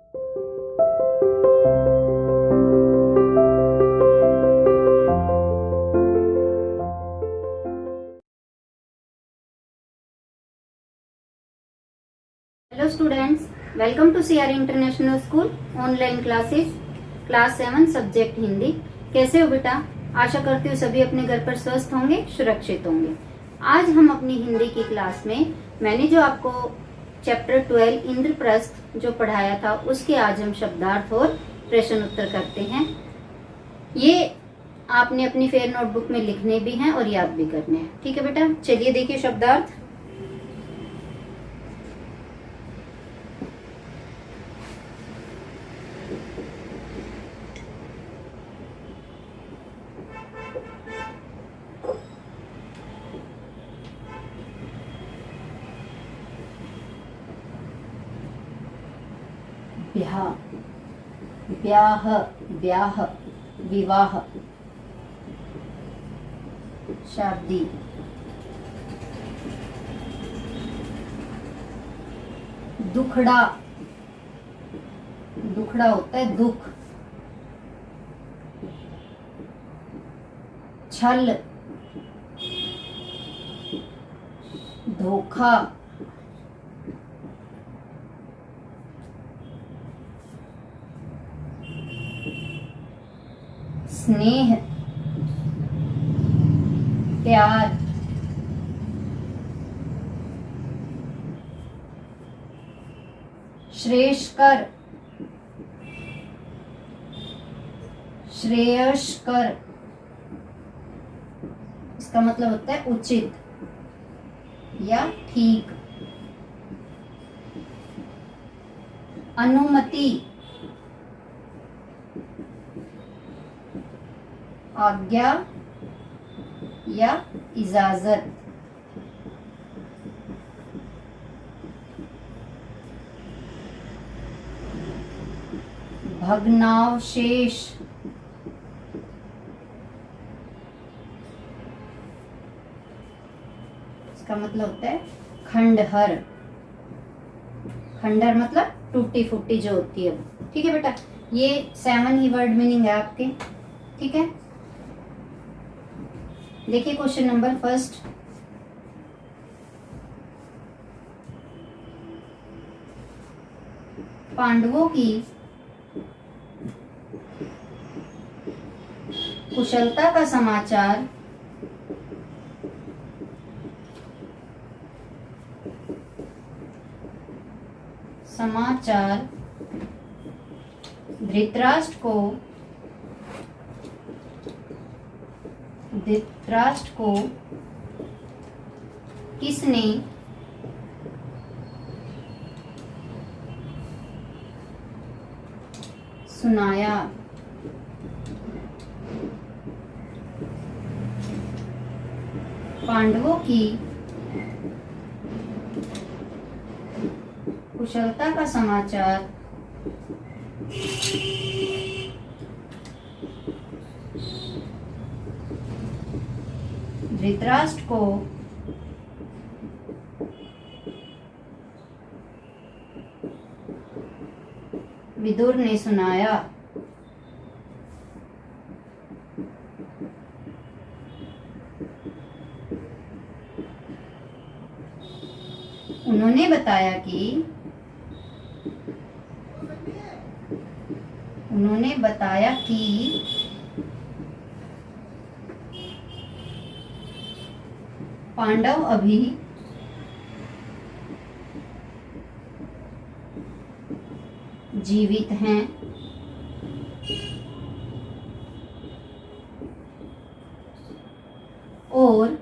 Hello students, welcome to CR international school online classes class 7 subject Hindi. कैसे हो बेटा? आशा करती हूँ सभी अपने घर पर स्वस्थ होंगे, सुरक्षित होंगे। आज हम अपनी हिंदी की क्लास में मैंने जो आपको चैप्टर 12 इंद्रप्रस्थ जो पढ़ाया था उसके आज हम शब्दार्थ और प्रश्न उत्तर करते हैं। ये आपने अपनी फेयर नोटबुक में लिखने भी हैं और याद भी करने हैं। ठीक है बेटा, चलिए देखिए शब्दार्थ। ब्याह, ब्याह, ब्याह, विवाह, शादी, दुखड़ा, दुखड़ा होता है दुख, छल, धोखा, स्नेह, प्यार, श्रेयस्कर, श्रेयस्कर, इसका मतलब होता है उचित या ठीक। अनुमति, आज्ञा या इजाजत। भग्नावशेष, इसका मतलब होता है खंडहर। खंडहर मतलब टूटी फूटी जो होती है। ठीक है बेटा, ये 7 ही वर्ड मीनिंग है आपके। ठीक है, देखिए क्वेश्चन नंबर फर्स्ट। पांडवों की कुशलता का समाचार धृतराष्ट्र को किसने सुनाया? पांडवों की कुशलता का समाचार धृतराष्ट्र को विदुर ने सुनाया। उन्होंने बताया कि पांडव अभी जीवित हैं और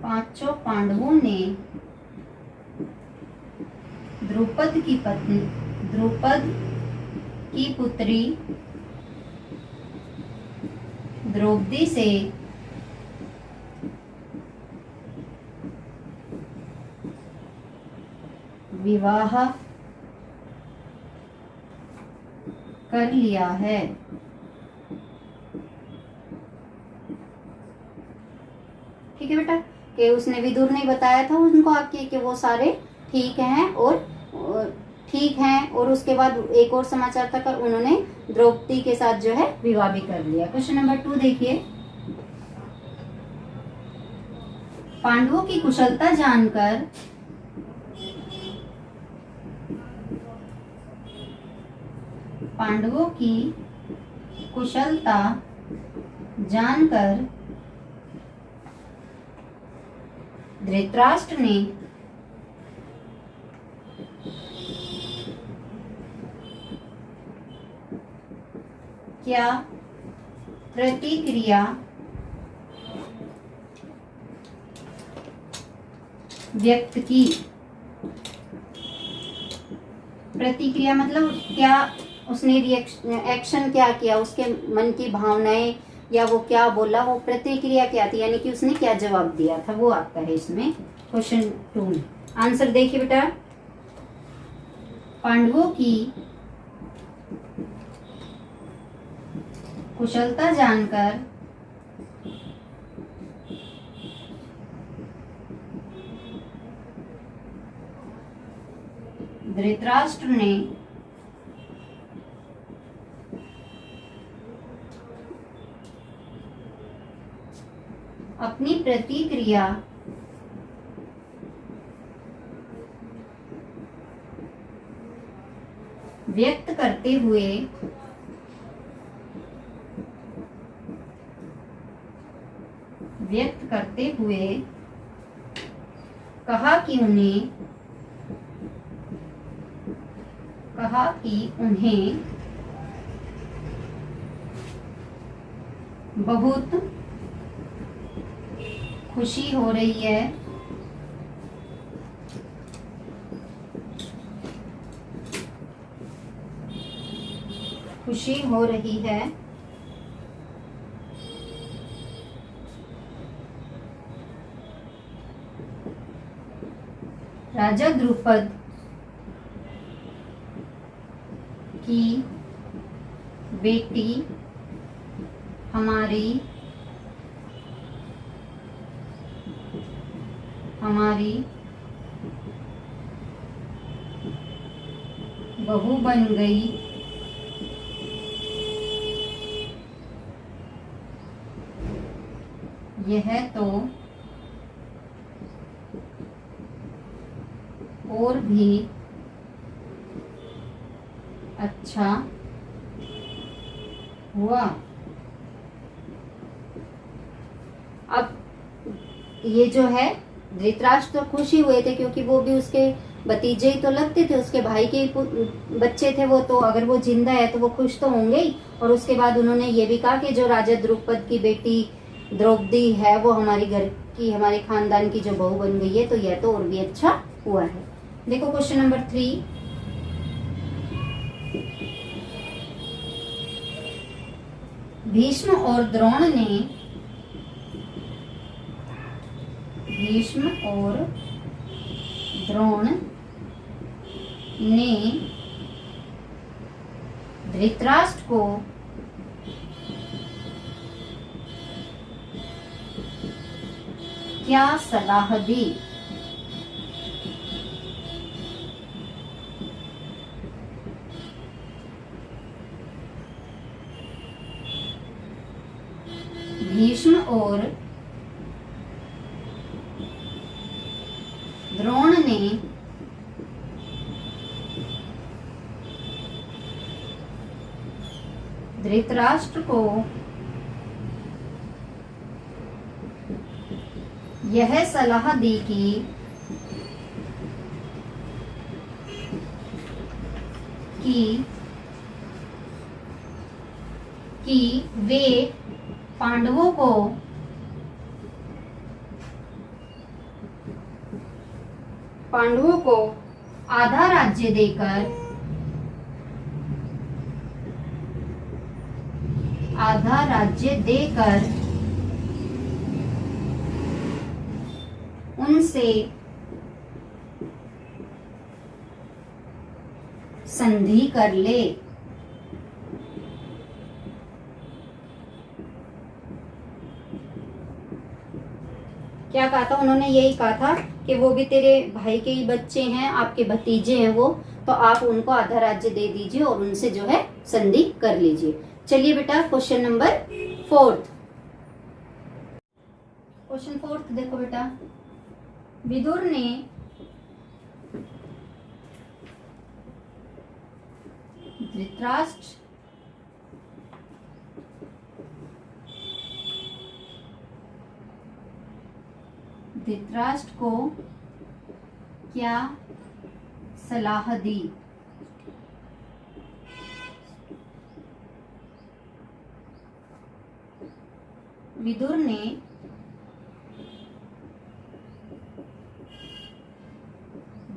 पांचों पांडवों ने द्रुपद की पुत्री द्रौपदी से विवाह कर लिया है। ठीक है बेटा, कि उसने विदुर ने बताया था उनको आके कि वो सारे ठीक हैं और ठीक हैं, और उसके बाद एक और समाचार था कि उन्होंने द्रौपदी के साथ जो है विवाह भी कर लिया। क्वेश्चन नंबर 2 देखिए, पांडवों की कुशलता जानकर पांडवों की कुशलता जानकर धृतराष्ट्र ने क्या प्रतिक्रिया व्यक्त की? प्रतिक्रिया मतलब क्या उसने एक्शन क्या किया, उसके मन की भावनाएं या वो क्या बोला, वो प्रतिक्रिया क्या थी, यानी कि उसने क्या जवाब दिया था, वो आता है इसमें क्वेश्चन 2 में। आंसर देखिए बेटा, पांडवों की कुशलता जानकर धृतराष्ट्र ने अपनी प्रतिक्रिया व्यक्त करते हुए कहा कि उन्हें बहुत खुशी हो रही है राजा द्रुपद की बेटी हमारी बहू बन गई। यह तो और भी अच्छा हुआ। अब ये जो है धृतराष्ट्र तो खुश ही हुए थे, क्योंकि वो भी उसके भतीजे ही तो लगते थे, उसके भाई के ही बच्चे थे वो, तो अगर वो जिंदा है तो वो खुश तो होंगे ही। और उसके बाद उन्होंने ये भी कहा कि जो राजा द्रुपद की बेटी द्रौपदी है वो हमारे घर की, हमारे खानदान की जो बहू बन गई है, तो यह तो और भी अच्छा हुआ है। देखो क्वेश्चन नंबर 3, भीष्म और द्रोण ने धृतराष्ट्र को क्या सलाह दी? भीष्म और द्रोण ने धृतराष्ट्र को यह सलाह दी कि वे पांडवों को आधा राज्य देकर उनसे संधि कर ले। क्या कहा था उन्होंने? यही कहा था कि वो भी तेरे भाई के ही बच्चे हैं, आपके भतीजे हैं वो, तो आप उनको आधा राज्य दे दीजिए और उनसे जो है संधि कर लीजिए। चलिए बेटा क्वेश्चन नंबर 4। क्वेश्चन 4 देखो बेटा, विदुर ने धृतराष्ट्र को क्या सलाह दी? विदुर ने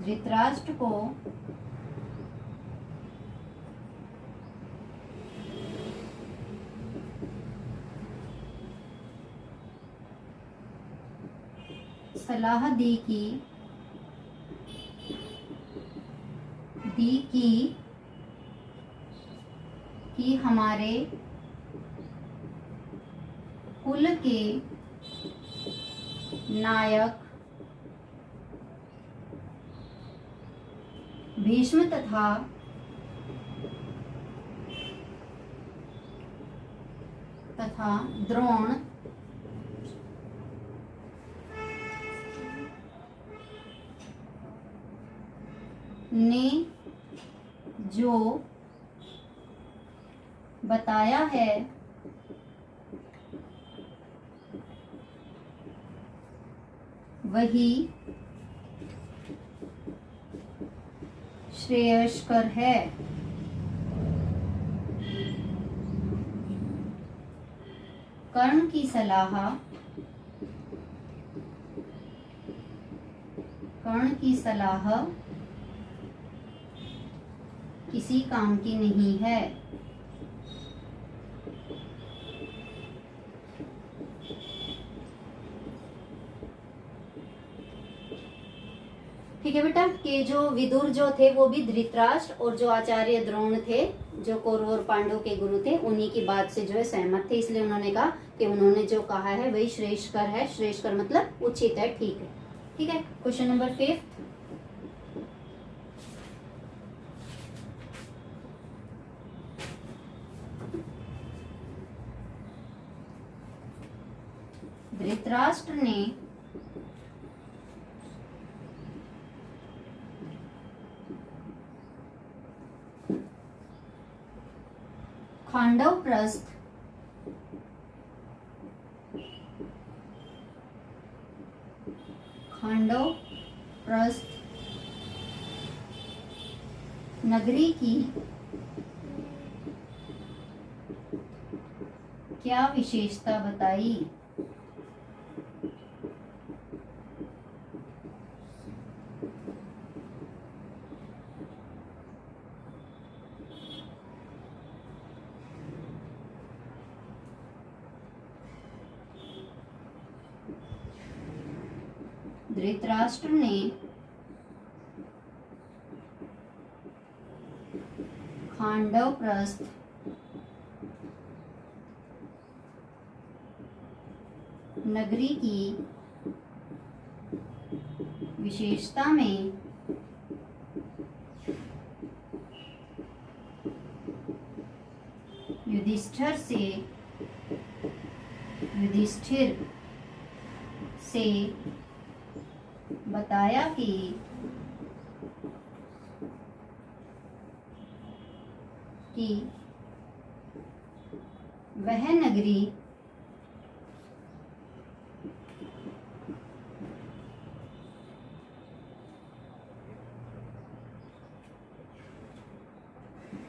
धृतराष्ट्र को सलाह दी कि हमारे कुल के नायक भीष्म तथा द्रोण ने जो बताया है वही श्रेयस्कर है। कर्ण की सलाह किसी काम की नहीं है। ठीक है बेटा, कि जो विदुर जो थे वो भी धृतराष्ट्र और जो आचार्य द्रोण थे, जो कौरव और पांडव के गुरु थे, उन्हीं की बात से जो है सहमत थे, इसलिए उन्होंने कहा कि उन्होंने जो कहा है वही श्रेष्ठकर है। श्रेष्ठकर मतलब उचित है, ठीक है। ठीक है, क्वेश्चन नंबर 5। धृतराष्ट्र ने खांडवप्रस्थ नगरी की क्या विशेषता बताई? धृतराष्ट्र ने खांडवप्रस्थ नगरी की विशेषता में युधिष्ठिर से बताया कि वह नगरी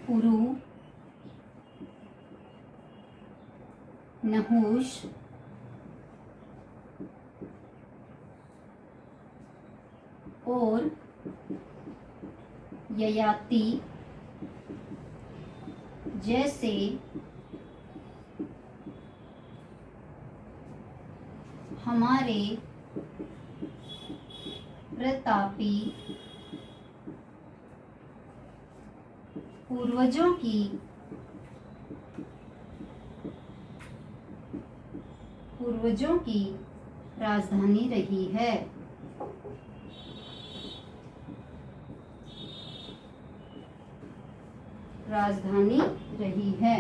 पुरु, नहुष, और ययाति जैसे हमारे प्रतापी पूर्वजों की राजधानी रही है। राजधानी रही है।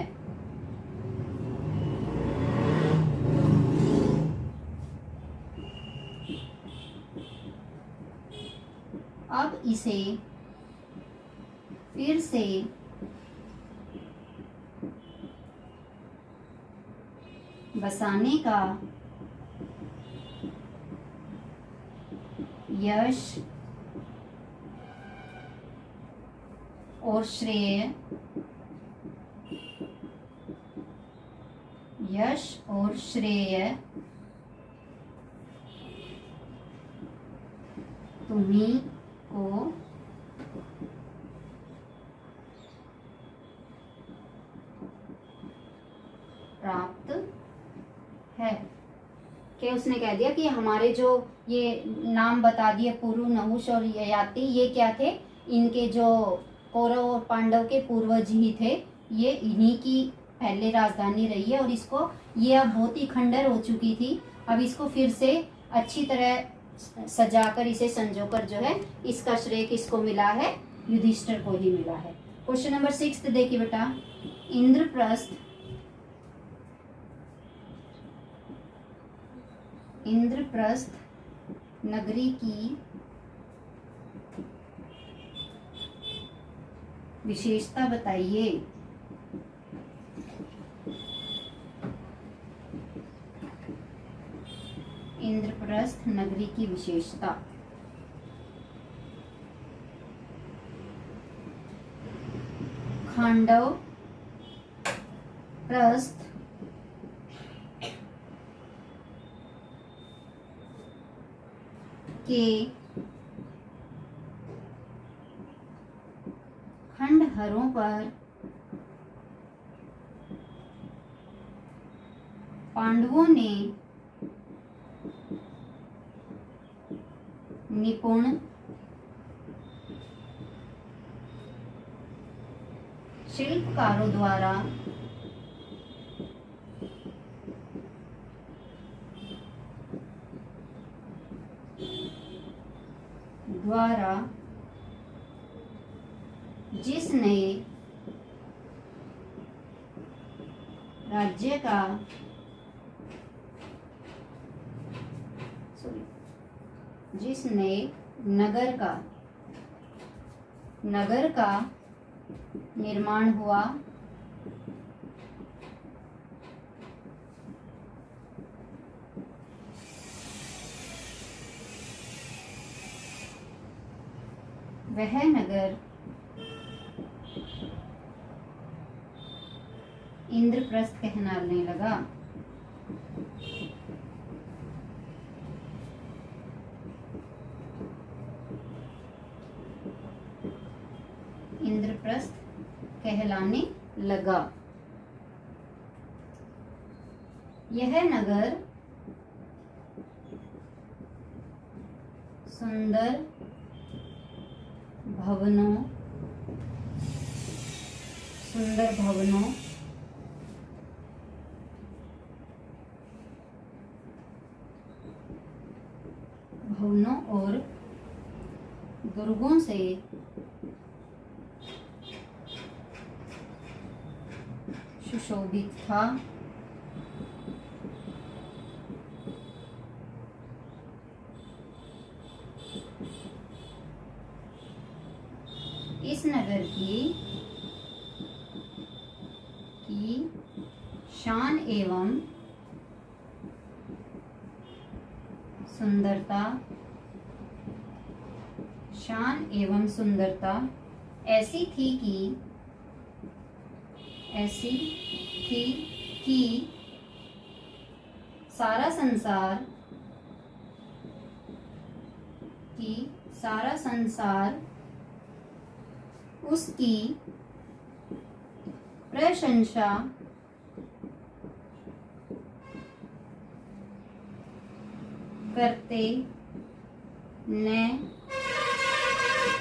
अब इसे फिर से बसाने का यश और श्रेय तुम्ही को प्राप्त है। कि उसने कह दिया कि हमारे जो ये नाम बता दिए पुरु, नहुष और ययाति, ये क्या थे, इनके जो कौरव और पांडव के पूर्वज ही थे, ये इन्हीं की पहले राजधानी रही है। और इसको ये अब बहुत ही खंडर हो चुकी थी, अब इसको फिर से अच्छी तरह सजाकर इसे संजोकर जो है इसका श्रेय किसको मिला है, युधिष्ठिर को ही मिला है। क्वेश्चन नंबर 6 देखिए बेटा, इंद्रप्रस्थ नगरी की विशेषता बताइए। इंद्रप्रस्थ नगरी की विशेषता। खांडव प्रस्थ के खंडहरों पर पांडवों ने निपुण शिल्पकारों द्वारा जिस नए राज्य का जिस नए नगर का निर्माण हुआ वह नगर इंद्रप्रस्थ कहलाने लगा। इंद्रप्रस्थ कहलाने लगा। यह नगर सुंदर भवनों और दुर्गों से सुशोभित था। इस नगर की शान एवं सुंदरता ऐसी थी कि सारा संसार उसकी प्रशंसा करते न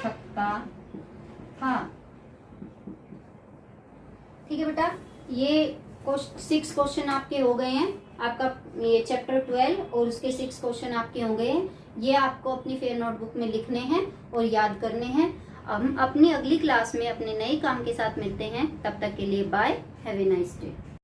थकता था। ठीक है बेटा, ये 6 क्वेश्चन आपके हो गए हैं। आपका ये चैप्टर 12 और उसके 6 क्वेश्चन आपके हो गए हैं। ये आपको अपनी फेयर नोटबुक में लिखने हैं और याद करने हैं। हम अपनी अगली क्लास में अपने नए काम के साथ मिलते हैं। तब तक के लिए bye, have a nice day.